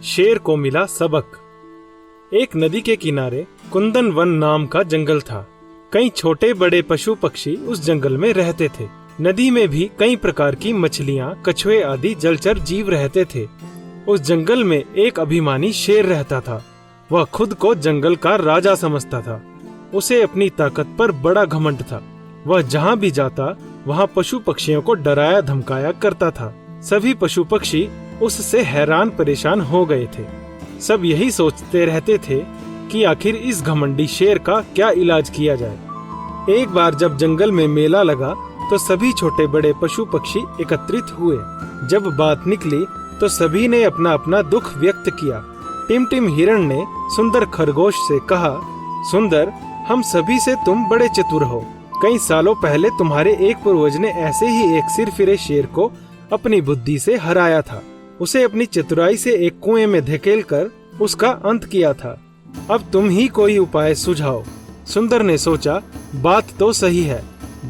शेर को मिला सबक। एक नदी के किनारे कुंदन वन नाम का जंगल था। कई छोटे बड़े पशु पक्षी उस जंगल में रहते थे। नदी में भी कई प्रकार की मछलियाँ, कछुए आदि जलचर जीव रहते थे। उस जंगल में एक अभिमानी शेर रहता था। वह खुद को जंगल का राजा समझता था। उसे अपनी ताकत पर बड़ा घमंड था। वह जहाँ भी जाता वहाँ पशु पक्षियों को डराया धमकाया करता था। सभी पशु पक्षी उससे हैरान परेशान हो गए थे। सब यही सोचते रहते थे कि आखिर इस घमंडी शेर का क्या इलाज किया जाए। एक बार जब जंगल में मेला लगा तो सभी छोटे बड़े पशु पक्षी एकत्रित हुए। जब बात निकली तो सभी ने अपना अपना दुख व्यक्त किया। टिमटिम हिरण ने सुंदर खरगोश से कहा, सुंदर, हम सभी से तुम बड़े चतुर हो। कई सालों पहले तुम्हारे एक पूर्वज ने ऐसे ही एक सिरफिरे शेर को अपनी बुद्धि से हराया था। उसे अपनी चतुराई से एक कुएं में धकेल कर उसका अंत किया था। अब तुम ही कोई उपाय सुझाओ। सुंदर ने सोचा, बात तो सही है।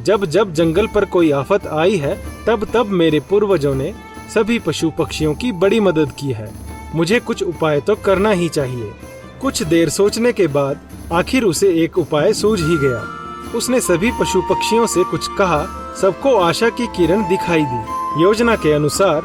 जब जब जंगल पर कोई आफत आई है तब तब मेरे पूर्वजों ने सभी पशु पक्षियों की बड़ी मदद की है। मुझे कुछ उपाय तो करना ही चाहिए। कुछ देर सोचने के बाद आखिर उसे एक उपाय सूझ ही गया। उसने सभी पशु पक्षियों से कुछ कहा। सबको आशा की किरण दिखाई दी। योजना के अनुसार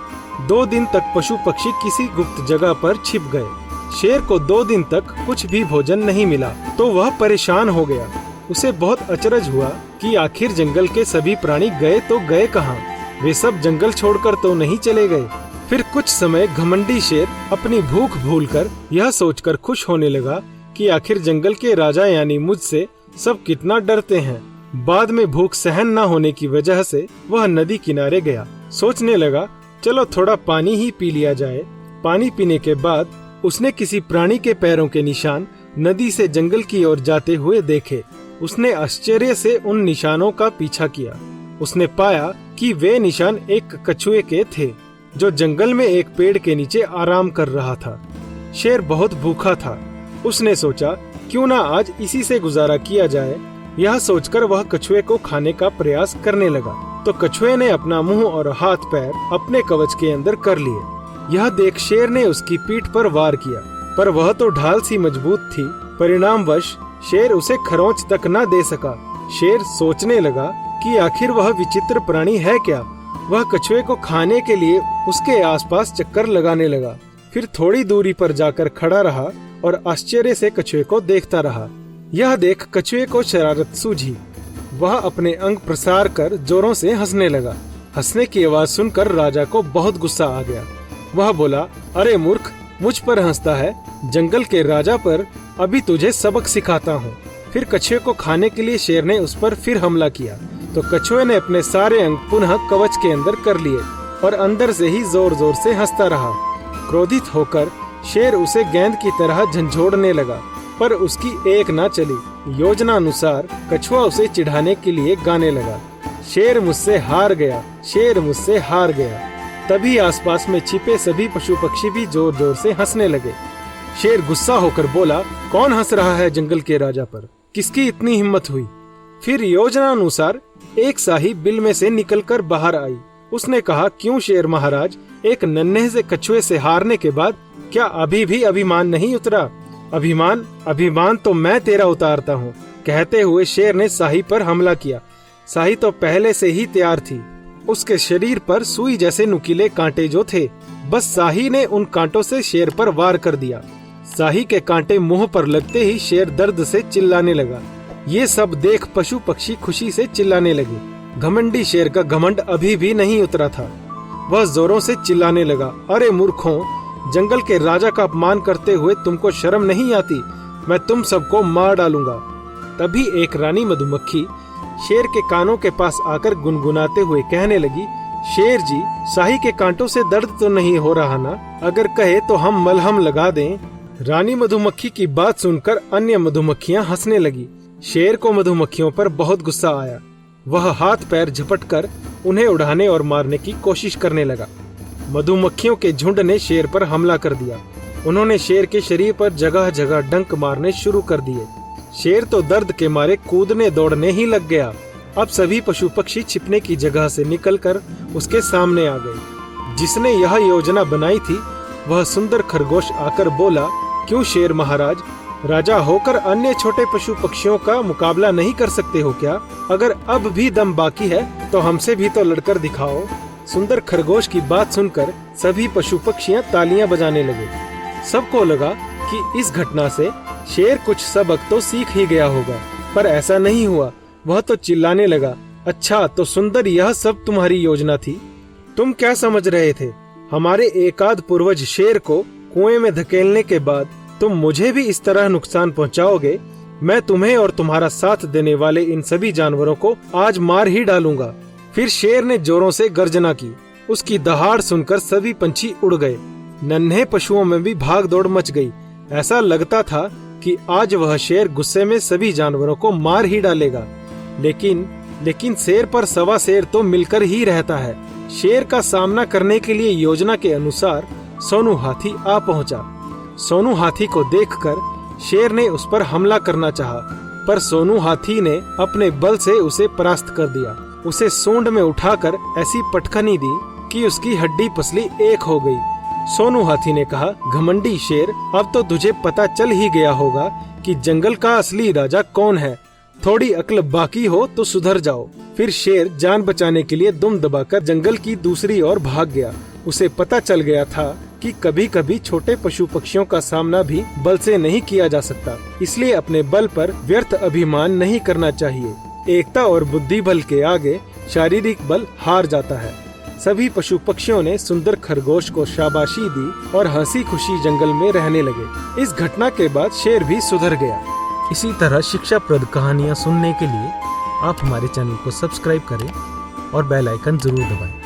2 दिन तक पशु पक्षी किसी गुप्त जगह पर छिप गए। शेर को 2 दिन तक कुछ भी भोजन नहीं मिला तो वह परेशान हो गया। उसे बहुत अचरज हुआ कि आखिर जंगल के सभी प्राणी गए तो गए कहाँ। वे सब जंगल छोड़कर तो नहीं चले गए। फिर कुछ समय घमंडी शेर अपनी भूख भूलकर यह सोचकर खुश होने लगा कि आखिर जंगल के राजा यानी मुझसे सब कितना डरते हैं। बाद में भूख सहन न होने की वजह से वह नदी किनारे गया। सोचने लगा, चलो थोड़ा पानी ही पी लिया जाए। पानी पीने के बाद उसने किसी प्राणी के पैरों के निशान नदी से जंगल की ओर जाते हुए देखे। उसने आश्चर्य से उन निशानों का पीछा किया। उसने पाया कि वे निशान एक कछुए के थे जो जंगल में एक पेड़ के नीचे आराम कर रहा था। शेर बहुत भूखा था। उसने सोचा, क्यों ना आज इसी से गुजारा किया जाए। यह सोचकर वह कछुए को खाने का प्रयास करने लगा तो कछुए ने अपना मुंह और हाथ पैर अपने कवच के अंदर कर लिए। यह देख शेर ने उसकी पीठ पर वार किया, पर वह तो ढाल सी मजबूत थी। परिणामवश शेर उसे खरोंच तक न दे सका। शेर सोचने लगा कि आखिर वह विचित्र प्राणी है क्या। वह कछुए को खाने के लिए उसके आसपास चक्कर लगाने लगा। फिर थोड़ी दूरी पर जाकर खड़ा रहा और आश्चर्य से कछुए को देखता रहा। यह देख कछुए को शरारत सूझी। वह अपने अंग प्रसार कर जोरों से हंसने लगा। हंसने की आवाज सुनकर राजा को बहुत गुस्सा आ गया। वह बोला, अरे मूर्ख, मुझ पर हंसता है? जंगल के राजा पर अभी तुझे सबक सिखाता हूँ। फिर कछुए को खाने के लिए शेर ने उस पर फिर हमला किया तो कछुए ने अपने सारे अंग पुनः कवच के अंदर कर लिए और अंदर से ही जोर जोर से हंसता रहा। क्रोधित होकर शेर उसे गेंद की तरह झंझोड़ने लगा, पर उसकी एक ना चली। योजना अनुसार कछुआ उसे चिढ़ाने के लिए गाने लगा, शेर मुझसे हार गया, शेर मुझसे हार गया। तभी आसपास में छिपे सभी पशु पक्षी भी जोर जोर से हंसने लगे। शेर गुस्सा होकर बोला, कौन हंस रहा है जंगल के राजा पर? किसकी इतनी हिम्मत हुई? फिर योजना अनुसार एक शाही बिल में से निकलकर बाहर आई। उसने कहा, क्यों शेर महाराज, एक नन्हे से कछुए से हारने के बाद क्या अभी भी अभिमान नहीं उतरा? अभिमान तो मैं तेरा उतारता हूँ। कहते हुए शेर ने शाही पर हमला किया। शाही तो पहले से ही तैयार थी। उसके शरीर पर सुई जैसे नुकीले कांटे जो थे, बस शाही ने उन कांटों से शेर पर वार कर दिया। शाही के कांटे मुंह पर लगते ही शेर दर्द से चिल्लाने लगा। ये सब देख पशु पक्षी खुशी से चिल्लाने लगे। घमंडी शेर का घमंड अभी भी नहीं उतरा था। वह जोरों से चिल्लाने लगा, अरे मूर्खों, जंगल के राजा का अपमान करते हुए तुमको शर्म नहीं आती? मैं तुम सबको मार डालूंगा। तभी एक रानी मधुमक्खी शेर के कानों के पास आकर गुनगुनाते हुए कहने लगी, शेर जी, शाही के कांटों से दर्द तो नहीं हो रहा ना? अगर कहे तो हम मलहम लगा दें। रानी मधुमक्खी की बात सुनकर अन्य मधुमक्खियां हंसने लगी। शेर को मधुमक्खियों पर बहुत गुस्सा आया। वह हाथ पैर झपटकर उन्हें उड़ाने और मारने की कोशिश करने लगा। मधुमक्खियों के झुंड ने शेर पर हमला कर दिया। उन्होंने शेर के शरीर पर जगह जगह डंक मारने शुरू कर दिए। शेर तो दर्द के मारे कूदने दौड़ने ही लग गया। अब सभी पशु पक्षी छिपने की जगह से निकलकर उसके सामने आ गए। जिसने यह योजना बनाई थी वह सुंदर खरगोश आकर बोला, क्यों शेर महाराज, राजा होकर अन्य छोटे पशु पक्षियों का मुकाबला नहीं कर सकते हो क्या? अगर अब भी दम बाकी है तो हमसे भी तो लड़कर दिखाओ। सुंदर खरगोश की बात सुनकर सभी पशु पक्षियां तालियां बजाने लगे। सबको लगा कि इस घटना से शेर कुछ सबक तो सीख ही गया होगा, पर ऐसा नहीं हुआ। वह तो चिल्लाने लगा, अच्छा तो सुंदर, यह सब तुम्हारी योजना थी? तुम क्या समझ रहे थे? हमारे एकाध पूर्वज शेर को कुएं में धकेलने के बाद तुम मुझे भी इस तरह नुकसान पहुंचाओगे? मैं तुम्हें और तुम्हारा साथ देने वाले इन सभी जानवरों को आज मार ही डालूंगा। फिर शेर ने जोरों से गर्जना की। उसकी दहाड़ सुनकर सभी पंछी उड़ गए। नन्हे पशुओं में भी भाग दौड़ मच गई। ऐसा लगता था कि आज वह शेर गुस्से में सभी जानवरों को मार ही डालेगा। लेकिन शेर पर सवा शेर तो मिलकर ही रहता है। शेर का सामना करने के लिए योजना के अनुसार सोनू हाथी आ पहुंचा। सोनू हाथी को देखकर शेर ने उस पर हमला करना चाहा, पर सोनू हाथी ने अपने बल से उसे परास्त कर दिया। उसे सूंड में उठाकर ऐसी पटखनी दी कि उसकी हड्डी पसली एक हो गई। सोनू हाथी ने कहा, घमंडी शेर, अब तो तुझे पता चल ही गया होगा कि जंगल का असली राजा कौन है। थोड़ी अक्ल बाकी हो तो सुधर जाओ। फिर शेर जान बचाने के लिए दुम दबाकर जंगल की दूसरी ओर भाग गया। उसे पता चल गया था कि कभी कभी छोटे पशु पक्षियों का सामना भी बल से नहीं किया जा सकता, इसलिए अपने बल पर व्यर्थ अभिमान नहीं करना चाहिए। एकता और बुद्धि बल के आगे शारीरिक बल हार जाता है। सभी पशु पक्षियों ने सुंदर खरगोश को शाबाशी दी और हंसी खुशी जंगल में रहने लगे। इस घटना के बाद शेर भी सुधर गया। इसी तरह शिक्षाप्रद कहानियाँ सुनने के लिए आप हमारे चैनल को सब्सक्राइब करें और बेल आइकन जरूर दबाएं।